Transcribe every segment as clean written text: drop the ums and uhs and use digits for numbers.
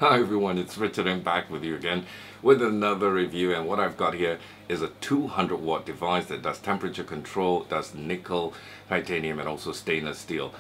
Hi everyone, it's Richard. I'm back with you again with another review, and what I've got here is a 200 watt device that does temperature control, does nickel, titanium and also stainless steel.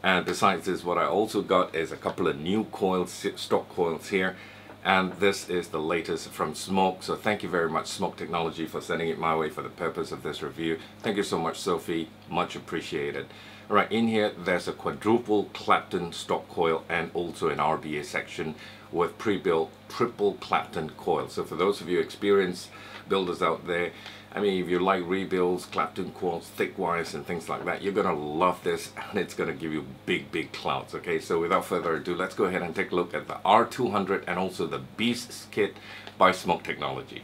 And besides this, what I also got is a couple of new coils, stock coils here, and this is the latest from SMOK. So thank you very much SMOK Technology for sending it my way for the purpose of this review. Thank you so much, Sophie, much appreciated. Alright, in here there's a quadruple Clapton stock coil and also an RBA section with pre-built triple Clapton coil. So for those of you experienced builders out there, I mean, if you like rebuilds, Clapton coils, thick wires and things like that, you're gonna love this, and it's gonna give you big clouds. Okay, so without further ado, let's go ahead and take a look at the R200 and also the Beast kit by SMOK Technology.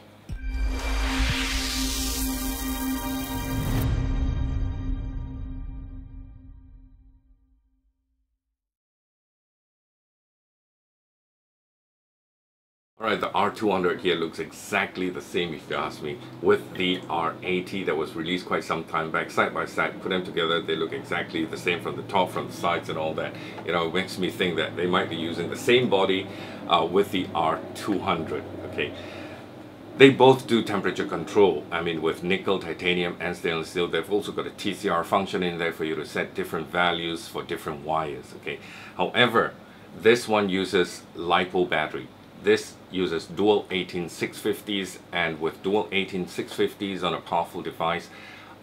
Alright, the R200 here looks exactly the same, if you ask me, with the R80 that was released quite some time back. Side by side, put them together, they look exactly the same from the top, from the sides and all that. You know, it makes me think that they might be using the same body with the R200. Okay, they both do temperature control. I mean, with nickel, titanium and stainless steel. They've also got a TCR function in there for you to set different values for different wires. Okay, however, this one uses LiPo battery. This uses dual 18650s, and with dual 18650s on a powerful device,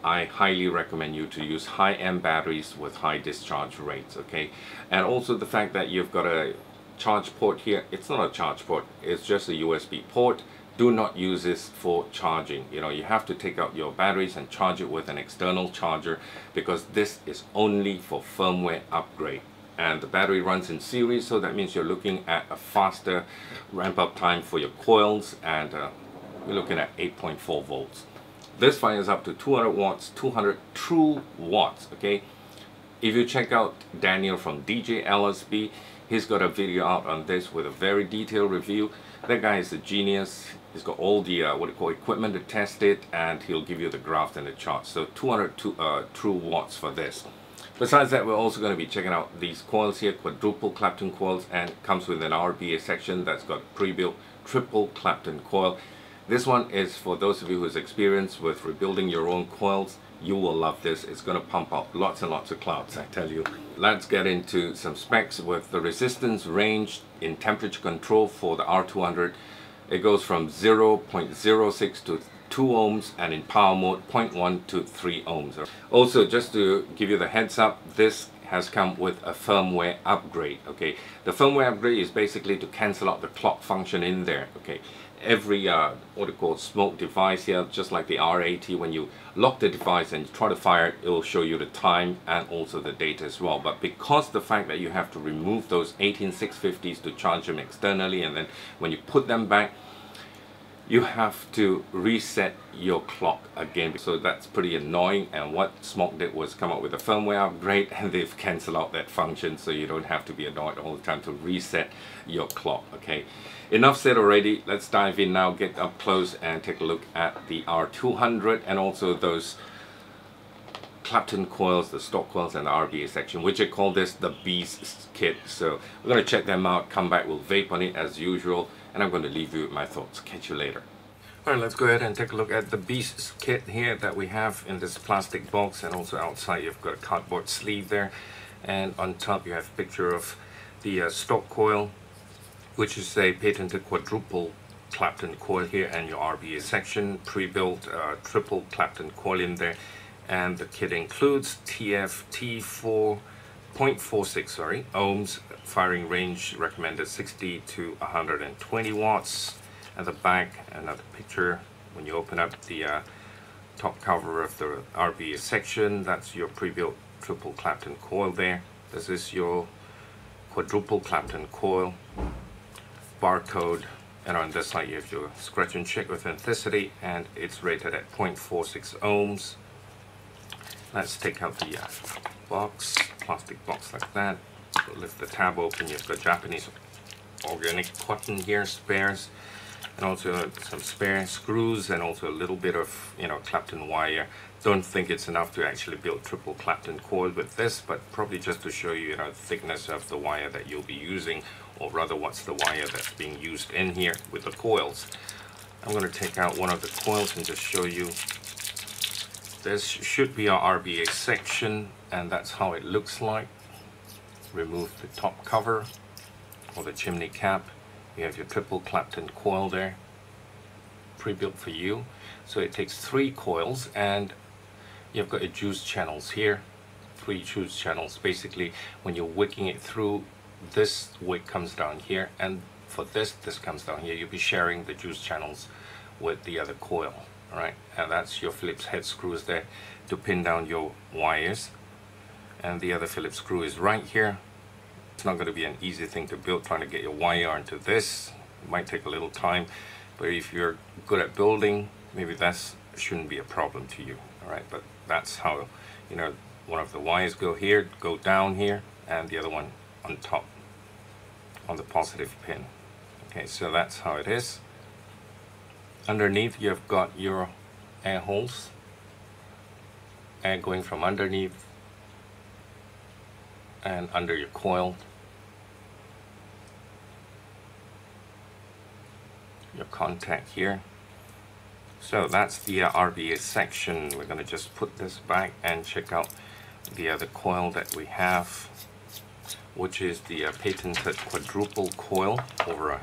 I highly recommend you to use high-end batteries with high discharge rates. Okay, and also the fact that you've got a charge port here, it's not a charge port, it's just a USB port. Do not use this for charging. You know, you have to take out your batteries and charge it with an external charger, because this is only for firmware upgrade. And the battery runs in series, so that means you're looking at a faster ramp up time for your coils, and we're looking at 8.4 volts. This fires up to 200 watts, 200 true watts. Okay, if you check out Daniel from DJLsb, he's got a video out on this with a very detailed review. That guy is a genius. He's got all the equipment to test it, and he'll give you the graphs and the charts. So 200 true watts for this. Besides that, we're also going to be checking out these coils here, quadruple Clapton coils, and comes with an RBA section that's got pre-built triple Clapton coil. This one is for those of you who's experienced with rebuilding your own coils. You will love this. It's going to pump out lots and lots of clouds, I tell you. Let's get into some specs with the resistance range in temperature control for the R200. It goes from 0.06 to 2 ohms, and in power mode 0.1 to 3 ohms. Also, just to give you the heads up, this has come with a firmware upgrade. Okay, the firmware upgrade is basically to cancel out the clock function in there. Okay, every what you call SMOK device here, just like the R80, when you lock the device and you try to fire it, it will show you the time and also the date as well. But because the fact that you have to remove those 18650s to charge them externally, and then when you put them back, you have to reset your clock again. So that's pretty annoying, and what SMOK did was come up with a firmware upgrade, and they've cancelled out that function, so you don't have to be annoyed all the time to reset your clock. Okay, enough said already. Let's dive in now, get up close and take a look at the R200 and also those Clapton coils, the stock coils and the RBA section, which I call this the Beast kit. So we're going to check them out, come back, we'll vape on it as usual, and I'm going to leave you with my thoughts. Catch you later. Alright, let's go ahead and take a look at the Beast kit here that we have in this plastic box, and also outside you've got a cardboard sleeve there, and on top you have a picture of the stock coil, which is a patented quadruple Clapton coil here, and your RBA section, pre-built triple Clapton coil in there. And the kit includes TFT 4.46 ohms, firing range recommended 60 to 120 watts. At the back, another picture. When you open up the top cover of the RBA section, that's your pre-built triple Clapton coil there. This is your quadruple Clapton coil, barcode, and on this side you have your scratch and check authenticity, and it's rated at 0.46 ohms. Let's take out the box, plastic box like that. Lift the tab open. You've got Japanese organic cotton here, spares, and also some spare screws, and also a little bit of, you know, Clapton wire. Don't think it's enough to actually build triple Clapton coil with this, but probably just to show you, the thickness of the wire that you'll be using, or rather what's the wire that's being used in here with the coils. I'm going to take out one of the coils and just show you. This should be our RBA section, and that's how it looks like. Remove the top cover or the chimney cap. You have your triple Clapton coil there, pre-built for you. So it takes 3 coils, and you've got your juice channels here. 3 juice channels. Basically, when you're wicking it through, this wick comes down here, and for this comes down here. You'll be sharing the juice channels with the other coil. Alright, and that's your Phillips head screws there to pin down your wires. And the other Phillips screw is right here. It's not going to be an easy thing to build, trying to get your wire onto this. It might take a little time, but if you're good at building, maybe that shouldn't be a problem to you. Alright, but that's how, you know, one of the wires go here, go down here, and the other one on top, on the positive pin. Okay, so that's how it is. Underneath, you've got your air holes, air going from underneath and under your coil. Your contact here. So that's the RBA section. We're going to just put this back and check out the other coil that we have, which is the patented quadruple coil over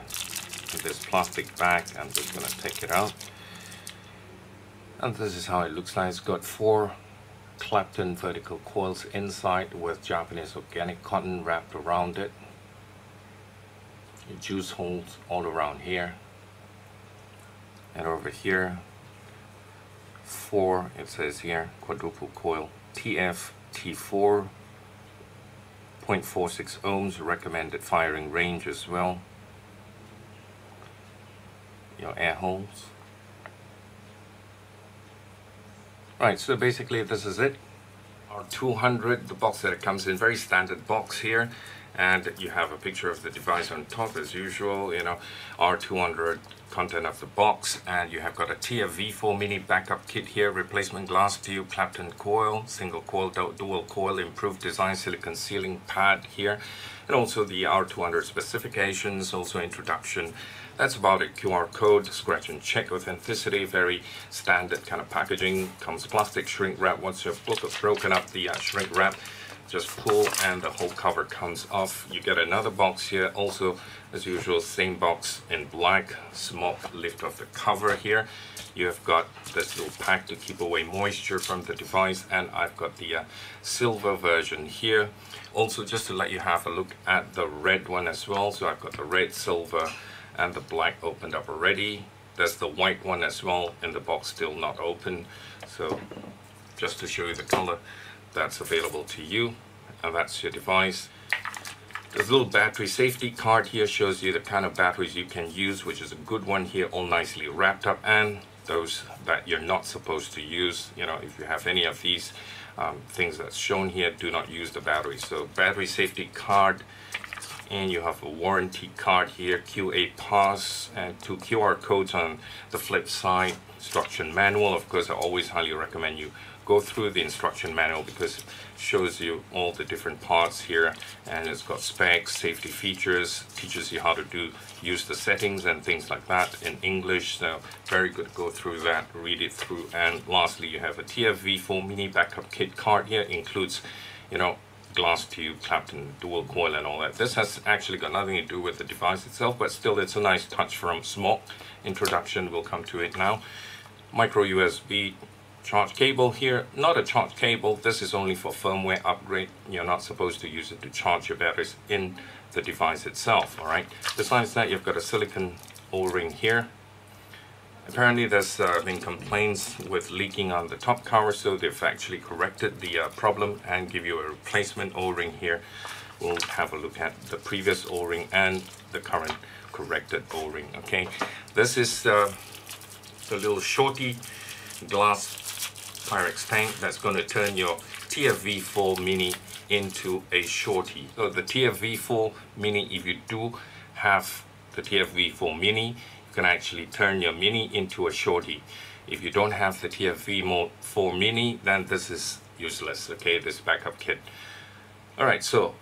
this plastic bag. I'm just going to take it out, and this is how it looks like. It's got 4 Clapton vertical coils inside with Japanese organic cotton wrapped around it. Your juice holes all around here, and over here 4, it says here, quadruple coil TF T4, 0.46 ohms, recommended firing range as well. Your air holes. Right, so basically this is it. R200, the box that it comes in, very standard box here, and you have a picture of the device on top as usual, you know, R200 content of the box, and you have got a TF-V4 mini backup kit here, replacement glass tube, Clapton coil, single coil, dual coil, improved design, silicon sealing pad here, and also the R200 specifications, also introduction. That's about it. QR code, scratch and check authenticity, very standard kind of packaging. Comes plastic shrink wrap. Once you've broken up the shrink wrap, just pull and the whole cover comes off. You get another box here, also as usual, same box in black, SMOK, lift off the cover here. You have got this little pack to keep away moisture from the device, and I've got the silver version here. Also, just to let you have a look at the red one as well. So I've got the red, silver, and the black opened up already. There's the white one as well in the box, still not open. So just to show you the color that's available to you, and that's your device. There's a little battery safety card here, shows you the kind of batteries you can use, which is a good one here, all nicely wrapped up, and those that you're not supposed to use. You know, if you have any of these things that's shown here, do not use the battery. So battery safety card, and you have a warranty card here, QA pass, and 2 QR codes on the flip side. Instruction manual. Of course, I always highly recommend you go through the instruction manual because it shows you all the different parts here, and it's got specs, safety features, teaches you how to use the settings and things like that in English. So very good to go through that, read it through. And lastly, you have a TF-V4 mini backup kit card here, includes, you know, glass tube, Clapton dual coil and all that. This has actually got nothing to do with the device itself, but still it's a nice touch from SMOK. Introduction, we'll come to it now. Micro USB charge cable here, not a charge cable. This is only for firmware upgrade. You're not supposed to use it to charge your batteries in the device itself. All right, besides that, you've got a silicone O-ring here. Apparently there's been complaints with leaking on the top cover, so they've actually corrected the problem and give you a replacement O-ring here. We'll have a look at the previous O-ring and the current corrected O-ring. Okay, this is the little shorty glass Pyrex tank that's going to turn your TF-V4 Mini into a shorty. So the TF-V4 Mini, if you do have the TF-V4 Mini, you can actually turn your Mini into a shorty. If you don't have the TF-V4 Mini, then this is useless, okay, this backup kit. Alright, so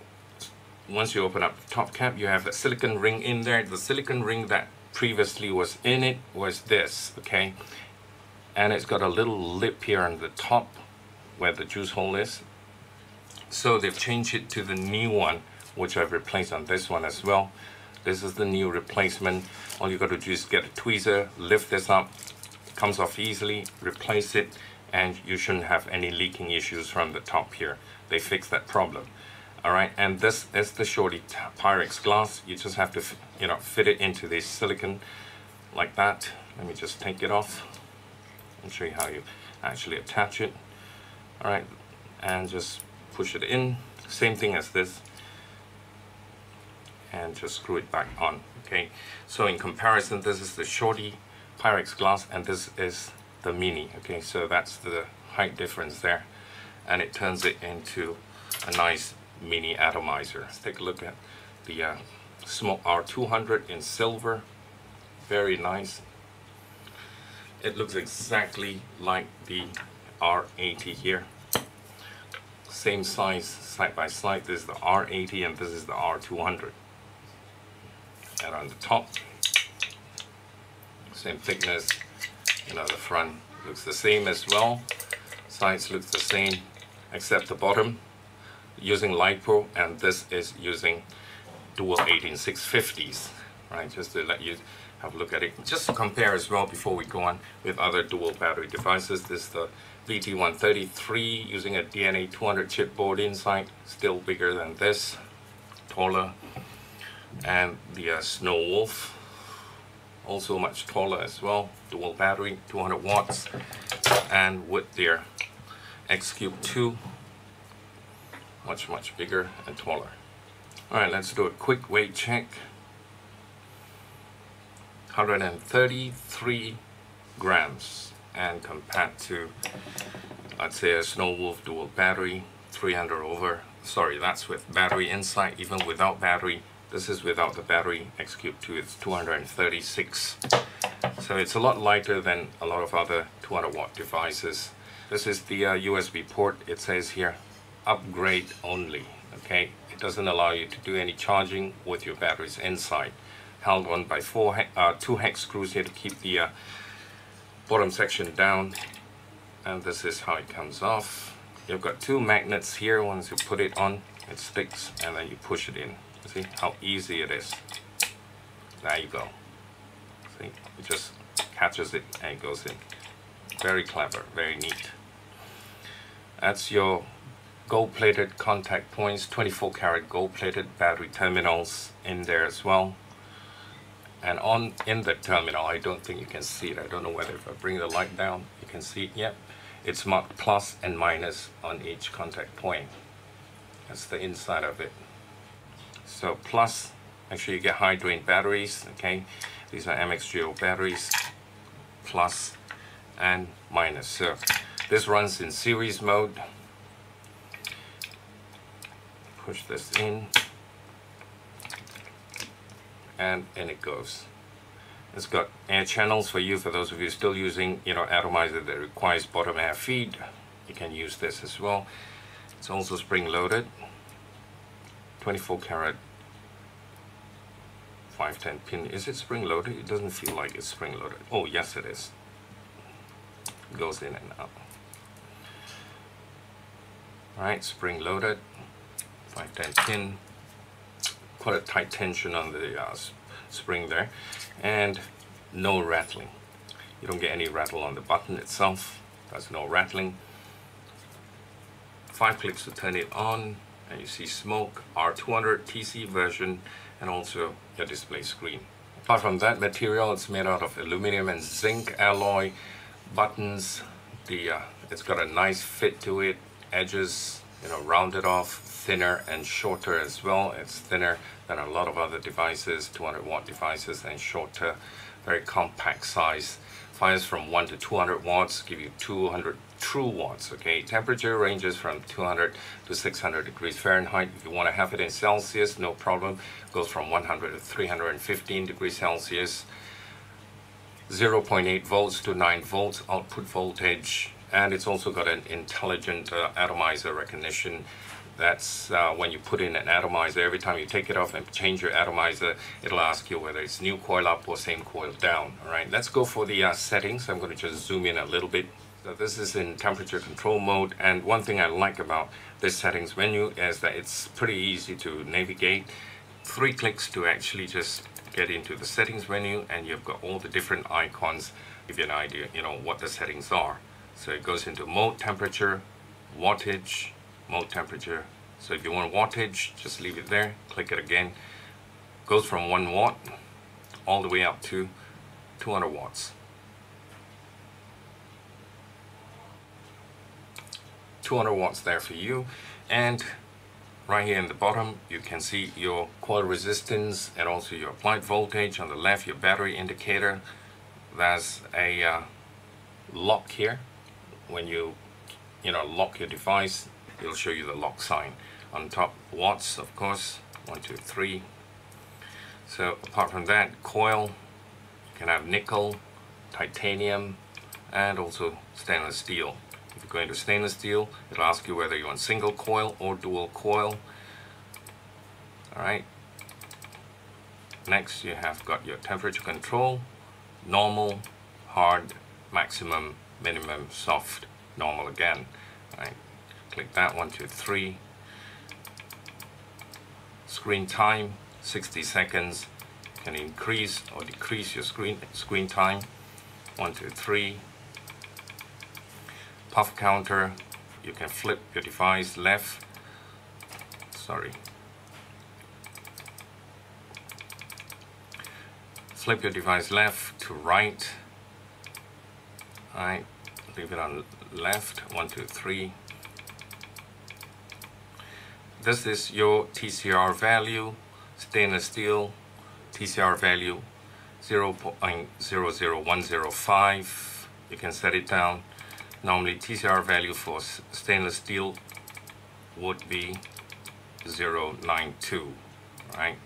once you open up the top cap, you have the silicone ring in there. The silicone ring that previously was in it was this, okay? And it's got a little lip here on the top where the juice hole is. So they've changed it to the new one, which I've replaced on this one as well. This is the new replacement. All you got to do is get a tweezer, lift this up, it comes off easily, replace it, and you shouldn't have any leaking issues from the top here. They fixed that problem. All right, and this is the shorty Pyrex glass. You just have to, fit it into this silicone like that. Let me just take it off and show you how you actually attach it. All right, and just push it in. Same thing as this. And just screw it back on, okay? So in comparison, this is the shorty Pyrex glass and this is the mini, okay? So that's the height difference there. And it turns it into a nice mini atomizer. Let's take a look at the SMOK R200 in silver. Very nice. It looks exactly like the R80 here. Same size, side by side. This is the R80 and this is the R200. And on the top, same thickness. The front looks the same as well. Sides looks the same, except the bottom using LiPo, and this is using dual 18650s. Right, just to let you have a look at it. Just to compare as well before we go on with other dual battery devices. This is the VT133 using a DNA 200 chip board inside, still bigger than this, taller. And the Snow Wolf, also much taller as well, dual battery, 200 watts, and with their X-Cube 2, much bigger and taller. Alright, let's do a quick weight check. 133 grams, and compared to, I'd say, a Snow Wolf dual battery, 300 over. Sorry, that's with battery inside. Even without battery, this is without the battery, X-Cube 2, it's 236. So it's a lot lighter than a lot of other 200 watt devices. This is the USB port. It says here, upgrade only, okay? It doesn't allow you to do any charging with your batteries inside. Held on by two hex screws here to keep the bottom section down. And this is how it comes off. You've got two magnets here. Once you put it on, it sticks, and then you push it in. See how easy it is. There you go. See, it just catches it and it goes in. Very clever, very neat. That's your gold-plated contact points, 24 karat gold-plated battery terminals in there as well. And in the terminal, I don't think you can see it. I don't know whether if I bring the light down, you can see it. Yep, it's marked plus and minus on each contact point. That's the inside of it. So plus, actually you get high drain batteries, okay? These are MXGO batteries, plus and minus. So this runs in series mode. Push this in, and in it goes. It's got air channels for you, for those of you still using, atomizer that requires bottom air feed. You can use this as well. It's also spring loaded. 24 karat 510 pin. Is it spring loaded? It doesn't feel like it's spring loaded. Oh yes, it is. It goes in and out. Alright, spring loaded 510 pin. Quite a tight tension on the spring there, and no rattling. You don't get any rattle on the button itself. There's no rattling. 5 clicks to turn it on. And you see SMOK R200 TC version, and also your display screen. Apart from that material, it's made out of aluminum and zinc alloy. Buttons, it's got a nice fit to it. Edges, rounded off, thinner and shorter as well. It's thinner than a lot of other devices, 200 watt devices, and shorter. Very compact size. Fires from 1 to 200 watts, give you 200 true watts, okay? Temperature ranges from 200 to 600 degrees Fahrenheit. If you want to have it in Celsius, no problem. Goes from 100 to 315 degrees Celsius. 0.8 volts to 9 volts output voltage. And it's also got an intelligent atomizer recognition That's when you put in an atomizer. Every time you take it off and change your atomizer, it'll ask you whether it's new coil up or same coil down. All right, let's go for the settings. I'm going to just zoom in a little bit. So this is in temperature control mode, and one thing I like about this settings menu is that it's pretty easy to navigate. 3 clicks to actually just get into the settings menu, and you've got all the different icons. Give you an idea, you know, what the settings are. So it goes into mode temperature, wattage, mode temperature. So if you want wattage, just leave it there, click it again. Goes from 1 watt all the way up to 200 watts. 200 watts there for you. And right here in the bottom, you can see your coil resistance and also your applied voltage. On the left, your battery indicator. There's a lock here. When you lock your device, it'll show you the lock sign. On top, watts, of course, 1, 2, 3. So apart from that, coil, you can have nickel, titanium, and also stainless steel. If you go into stainless steel, it'll ask you whether you want single coil or dual coil. Alright. Next, you have got your temperature control, normal, hard, maximum, minimum, soft, normal again. Alright. Click that, 1, 2, 3. Screen time, 60 seconds. You can increase or decrease your screen time, 1, 2, 3. Puff counter, you can flip your device left, flip your device left to right. Alright, leave it on left, 1, 2, 3. This is your TCR value, stainless steel, TCR value 0.00105. You can set it down. Normally TCR value for stainless steel would be 0.92, right?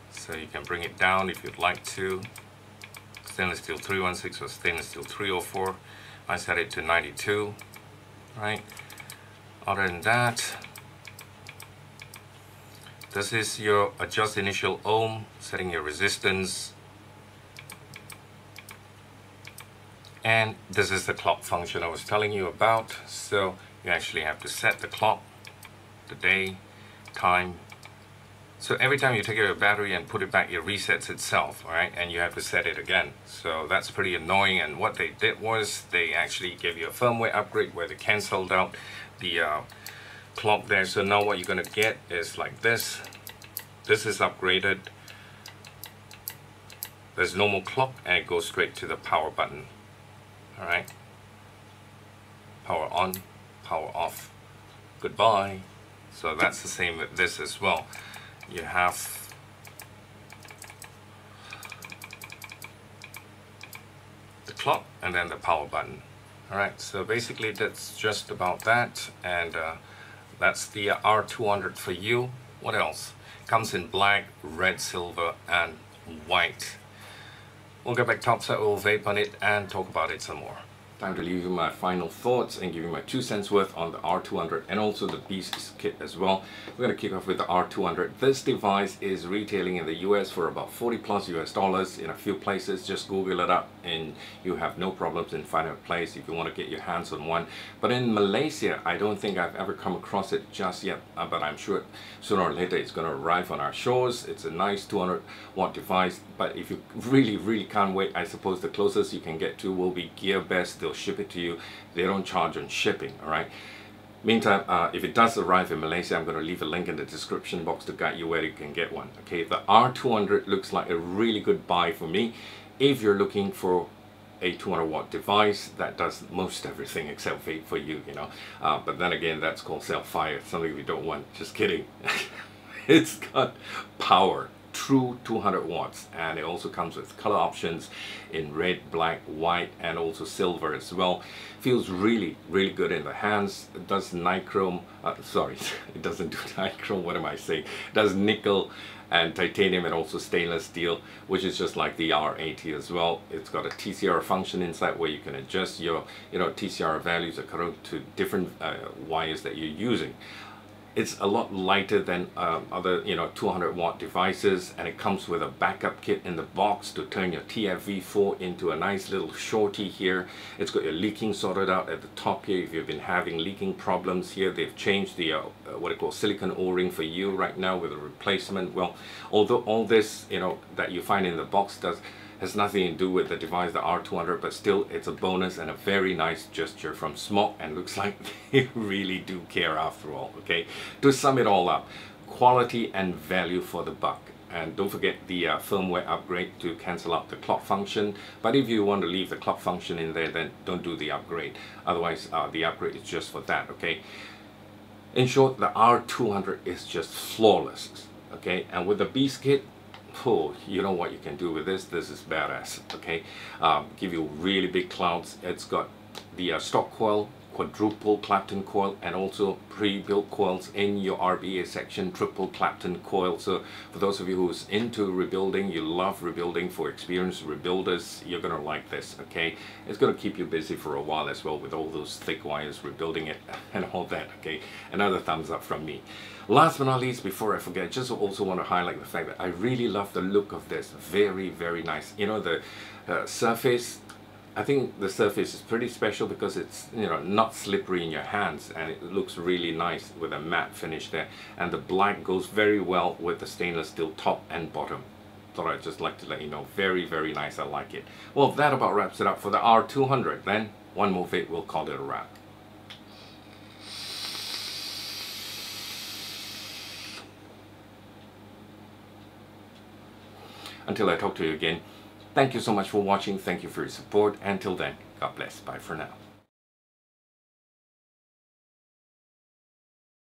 So you can bring it down if you'd like to. Stainless steel 316 or stainless steel 304. I set it to 92, right? Other than that, this is your adjust initial ohm, setting your resistance. And this is the clock function I was telling you about. So you actually have to set the clock, the day, time. So every time you take out your battery and put it back, it resets itself, all right? And you have to set it again. So that's pretty annoying. And what they did was they actually gave you a firmware upgrade where they canceled out the clock there. So now what you're going to get is like this. This is upgraded. There's no more clock, and it goes straight to the power button. All right. Power on, power off. Goodbye. So that's the same with this as well. You have the clock and then the power button. All right. So basically that's just about that, and that's the R200 for you. What else? Comes in black, red, silver, and white. We'll get back topside, we'll vape on it and talk about it some more. Time to leave you my final thoughts and give you my 2 cents worth on the R200 and also the Beast kit as well. We're going to kick off with the R200. This device is retailing in the US for about 40 plus US dollars in a few places. Just Google it up and you have no problems in finding a place if you want to get your hands on one. But in Malaysia, I don't think I've ever come across it just yet, but I'm sure sooner or later it's going to arrive on our shores. It's a nice 200 watt device, but if you really can't wait, I suppose the closest you can get to will be GearBest. They'll ship it to you. They don't charge on shipping, all right? Meantime, if it does arrive in Malaysia, I'm going to leave a link in the description box to guide you where you can get one. Okay, the R200 looks like a really good buy for me if you're looking for a 200 watt device that does most everything except vape for you, you know. But then again, that's called self-fire, something we don't want. Just kidding. It's got power. True 200 watts, and it also comes with color options in red, black, white, and also silver as well. Feels really good in the hands. It does nichrome, sorry, it doesn't do nichrome, what am I saying? It does nickel and titanium and also stainless steel, which is just like the R80 as well. It's got a TCR function inside where you can adjust your TCR values according to different wires that you're using. It's a lot lighter than other 200 watt devices, and it comes with a backup kit in the box to turn your TFV4 into a nice little shorty here. It's got your leaking sorted out at the top here. If you've been having leaking problems here, they've changed the what I call silicone O-ring for you right now with a replacement. Well, although all this that you find in the box has nothing to do with the device, the R200, but still it's a bonus and a very nice gesture from SMOK, and looks like they really do care after all. Okay, to sum it all up, quality and value for the buck. And don't forget the firmware upgrade to cancel out the clock function. But if you want to leave the clock function in there, then don't do the upgrade. Otherwise the upgrade is just for that. Okay, in short, the R200 is just flawless. Okay, and with the Beast kit, oh, you know what you can do with this. This is badass. Okay, give you really big clouds. It's got the stock coil, quadruple Clapton coil, and also pre-built coils in your RBA section, triple Clapton coil. So for those of you who's into rebuilding, you love rebuilding, for experienced rebuilders, you're gonna like this. Okay, it's gonna keep you busy for a while as well with all those thick wires, rebuilding it and all that. Okay, another thumbs up from me. Last but not least, before I forget, just also want to highlight the fact that I really love the look of this. Very, very nice. The surface, I think the surface is pretty special because it's not slippery in your hands, and it looks really nice with a matte finish there. And the black goes very well with the stainless steel top and bottom. Thought I'd just like to let you know. Very, very nice. I like it. Well, that about wraps it up for the R200. Then one more vape, we'll call it a wrap. Until I talk to you again, thank you so much for watching. Thank you for your support. Until then, God bless. Bye for now.